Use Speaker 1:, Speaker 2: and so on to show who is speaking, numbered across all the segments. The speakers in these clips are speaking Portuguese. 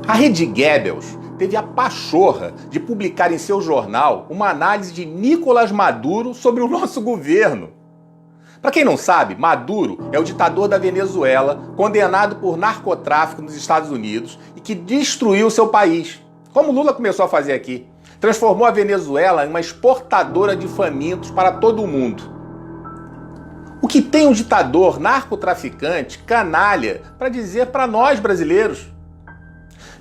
Speaker 1: A Rede Goebbels teve a pachorra de publicar em seu jornal uma análise de Nicolás Maduro sobre o nosso governo. Para quem não sabe, Maduro é o ditador da Venezuela, condenado por narcotráfico nos Estados Unidos e que destruiu seu país, como Lula começou a fazer aqui. Transformou a Venezuela em uma exportadora de famintos para todo o mundo. O que tem um ditador narcotraficante, canalha, para dizer para nós brasileiros?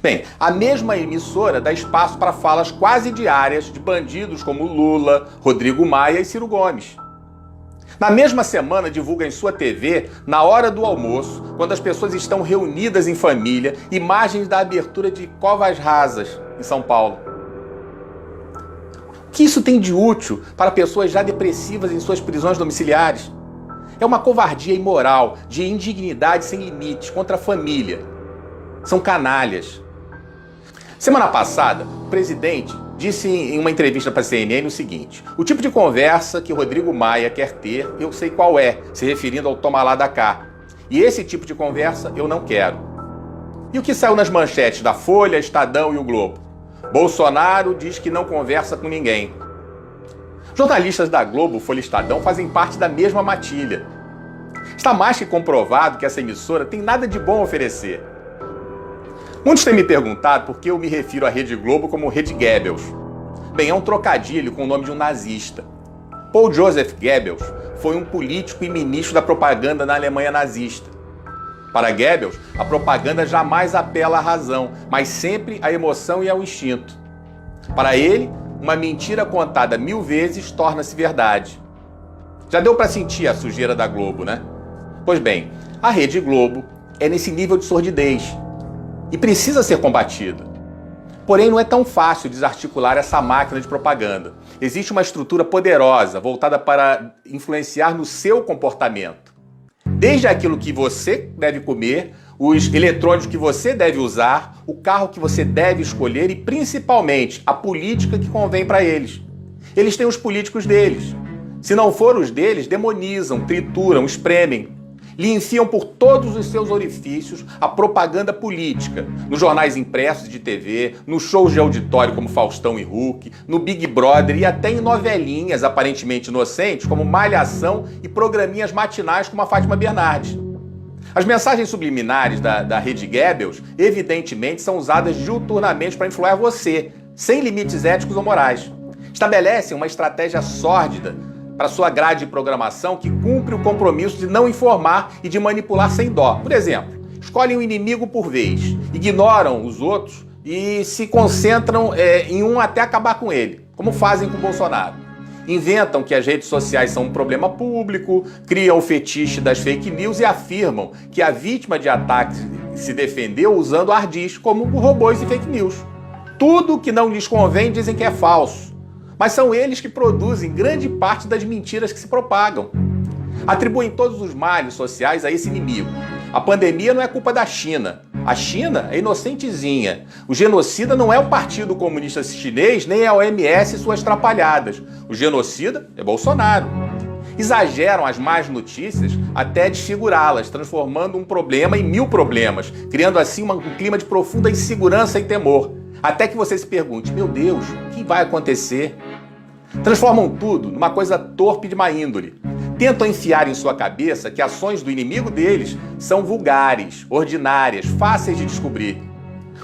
Speaker 1: Bem, a mesma emissora dá espaço para falas quase diárias de bandidos como Lula, Rodrigo Maia e Ciro Gomes. Na mesma semana divulga em sua TV, na hora do almoço, quando as pessoas estão reunidas em família, imagens da abertura de Covas Rasas, em São Paulo. O que isso tem de útil para pessoas já depressivas em suas prisões domiciliares? É uma covardia imoral, de indignidade sem limites contra a família. São canalhas. Semana passada, o presidente disse em uma entrevista para a CNN o seguinte: o tipo de conversa que Rodrigo Maia quer ter, eu sei qual é, se referindo ao toma lá da cá. E esse tipo de conversa eu não quero. E o que saiu nas manchetes da Folha, Estadão e o Globo? Bolsonaro diz que não conversa com ninguém. Jornalistas da Globo, Folha e Estadão fazem parte da mesma matilha. Está mais que comprovado que essa emissora tem nada de bom a oferecer. Muitos têm me perguntado por que eu me refiro à Rede Globo como Rede Goebbels. Bem, é um trocadilho com o nome de um nazista. Paul Joseph Goebbels foi um político e ministro da propaganda na Alemanha nazista. Para Goebbels, a propaganda jamais apela à razão, mas sempre à emoção e ao instinto. Para ele, uma mentira contada 1000 vezes torna-se verdade. Já deu para sentir a sujeira da Globo, né? Pois bem, a Rede Globo é nesse nível de sordidez e precisa ser combatida. Porém, não é tão fácil desarticular essa máquina de propaganda. Existe uma estrutura poderosa voltada para influenciar no seu comportamento. Desde aquilo que você deve comer, os eletrônicos que você deve usar, o carro que você deve escolher e, principalmente, a política que convém para eles. Eles têm os políticos deles. Se não for os deles, demonizam, trituram, espremem. Lhe enfiam por todos os seus orifícios a propaganda política, nos jornais impressos de TV, nos shows de auditório como Faustão e Hulk, no Big Brother e até em novelinhas aparentemente inocentes como Malhação e programinhas matinais como a Fátima Bernardes. As mensagens subliminares da Rede Goebbels, evidentemente, são usadas diuturnamente para influenciar você, sem limites éticos ou morais. Estabelecem uma estratégia sórdida para sua grade de programação que cumpre o compromisso de não informar e de manipular sem dó. Por exemplo, escolhem um inimigo por vez, ignoram os outros e se concentram em um até acabar com ele, como fazem com Bolsonaro. Inventam que as redes sociais são um problema público, criam o fetiche das fake news e afirmam que a vítima de ataques se defendeu usando ardis como robôs e fake news. Tudo que não lhes convém dizem que é falso. Mas são eles que produzem grande parte das mentiras que se propagam. Atribuem todos os males sociais a esse inimigo. A pandemia não é culpa da China. A China é inocentezinha. O genocida não é o Partido Comunista Chinês, nem a OMS e suas trapalhadas. O genocida é Bolsonaro. Exageram as más notícias até desfigurá-las, transformando um problema em 1000 problemas, criando assim um clima de profunda insegurança e temor. Até que você se pergunte, meu Deus, o que vai acontecer? Transformam tudo numa coisa torpe de má índole. Tentam enfiar em sua cabeça que ações do inimigo deles são vulgares, ordinárias, fáceis de descobrir.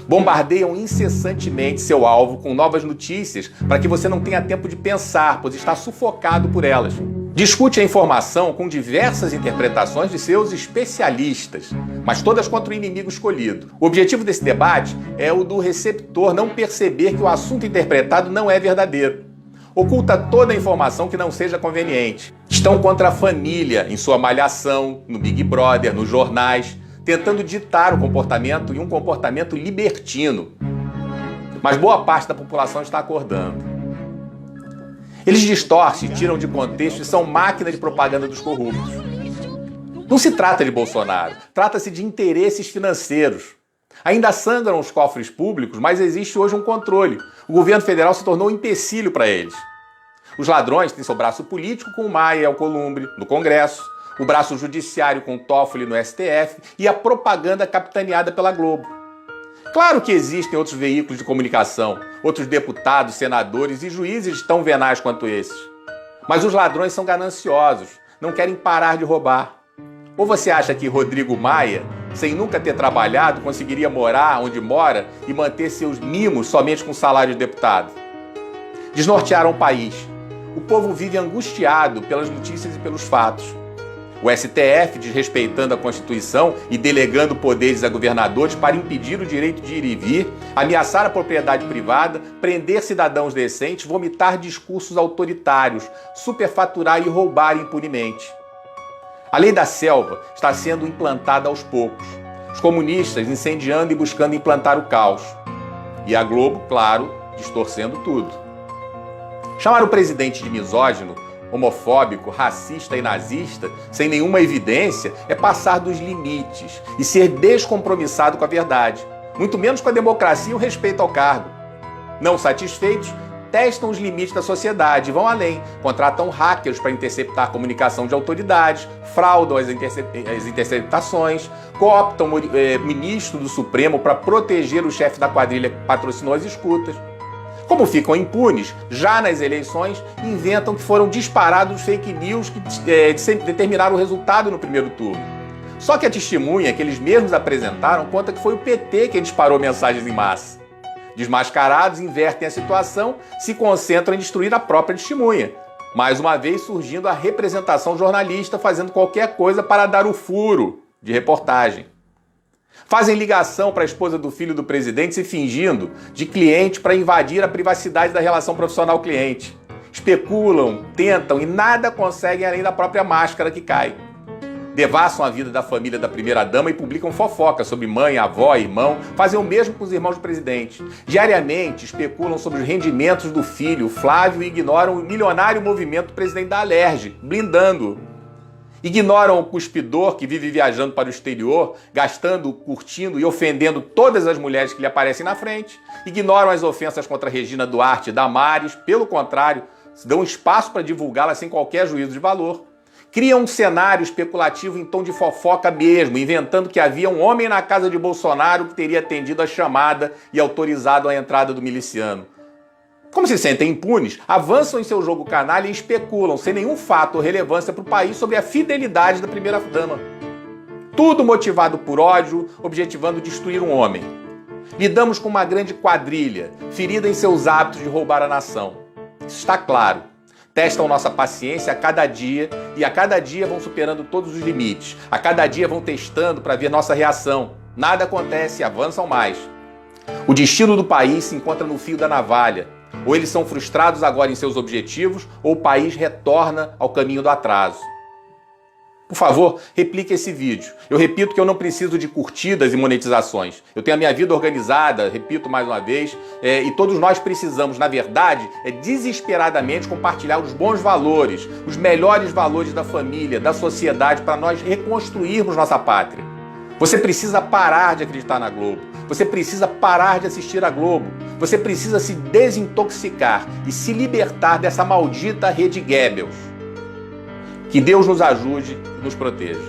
Speaker 1: Bombardeiam incessantemente seu alvo com novas notícias para que você não tenha tempo de pensar, pois está sufocado por elas. Discute a informação com diversas interpretações de seus especialistas, mas todas contra o inimigo escolhido. O objetivo desse debate é o do receptor não perceber que o assunto interpretado não é verdadeiro. Oculta toda a informação que não seja conveniente. Estão contra a família, em sua malhação, no Big Brother, nos jornais, tentando ditar o comportamento e um comportamento libertino. Mas boa parte da população está acordando. Eles distorcem, tiram de contexto e são máquina de propaganda dos corruptos. Não se trata de Bolsonaro, trata-se de interesses financeiros. Ainda sangram os cofres públicos, mas existe hoje um controle. O governo federal se tornou um empecilho para eles. Os ladrões têm seu braço político com o Maia e Alcolumbre no Congresso, o braço judiciário com o Toffoli no STF e a propaganda capitaneada pela Globo. Claro que existem outros veículos de comunicação, outros deputados, senadores e juízes tão venais quanto esses. Mas os ladrões são gananciosos, não querem parar de roubar. Ou você acha que Rodrigo Maia, sem nunca ter trabalhado, conseguiria morar onde mora e manter seus mimos somente com salário de deputado? Desnortearam o país. O povo vive angustiado pelas notícias e pelos fatos. O STF, desrespeitando a Constituição e delegando poderes a governadores para impedir o direito de ir e vir, ameaçar a propriedade privada, prender cidadãos decentes, vomitar discursos autoritários, superfaturar e roubar impunemente. A lei da selva está sendo implantada aos poucos. Os comunistas incendiando e buscando implantar o caos. E a Globo, claro, distorcendo tudo. Chamar o presidente de misógino, homofóbico, racista e nazista, sem nenhuma evidência, é passar dos limites e ser descompromissado com a verdade, muito menos com a democracia e o respeito ao cargo. Não satisfeitos, testam os limites da sociedade e vão além, contratam hackers para interceptar a comunicação de autoridades, fraudam as interceptações, cooptam o ministro do Supremo para proteger o chefe da quadrilha que patrocinou as escutas. Como ficam impunes, já nas eleições, inventam que foram disparados fake news que determinaram o resultado no primeiro turno. Só que a testemunha que eles mesmos apresentaram conta que foi o PT quem disparou mensagens em massa. Desmascarados, invertem a situação, se concentram em destruir a própria testemunha. Mais uma vez surgindo a representação jornalista fazendo qualquer coisa para dar o furo de reportagem. Fazem ligação para a esposa do filho do presidente se fingindo de cliente para invadir a privacidade da relação profissional-cliente. Especulam, tentam e nada conseguem além da própria máscara que cai. Devassam a vida da família da primeira-dama e publicam fofocas sobre mãe, avó, irmão. Fazem o mesmo com os irmãos do presidente. Diariamente especulam sobre os rendimentos do filho, Flávio, e ignoram o milionário movimento do presidente da Alerj, blindando-o. Ignoram o cuspidor que vive viajando para o exterior, gastando, curtindo e ofendendo todas as mulheres que lhe aparecem na frente. Ignoram as ofensas contra Regina Duarte e Damares, pelo contrário, dão espaço para divulgá-las sem qualquer juízo de valor. Criam um cenário especulativo em tom de fofoca mesmo, inventando que havia um homem na casa de Bolsonaro que teria atendido a chamada e autorizado a entrada do miliciano. Como se sentem impunes, avançam em seu jogo canalha e especulam, sem nenhum fato ou relevância para o país, sobre a fidelidade da primeira-dama. Tudo motivado por ódio, objetivando destruir um homem. Lidamos com uma grande quadrilha, ferida em seus hábitos de roubar a nação. Isso está claro. Testam nossa paciência a cada dia e a cada dia vão superando todos os limites. A cada dia vão testando para ver nossa reação. Nada acontece e avançam mais. O destino do país se encontra no fio da navalha. Ou eles são frustrados agora em seus objetivos, ou o país retorna ao caminho do atraso. Por favor, replique esse vídeo. Eu repito que eu não preciso de curtidas e monetizações. Eu tenho a minha vida organizada, repito mais uma vez, e todos nós precisamos, na verdade, desesperadamente compartilhar os bons valores, os melhores valores da família, da sociedade, para nós reconstruirmos nossa pátria. Você precisa parar de acreditar na Globo. Você precisa parar de assistir a Globo. Você precisa se desintoxicar e se libertar dessa maldita rede Goebbels. Que Deus nos ajude e nos proteja.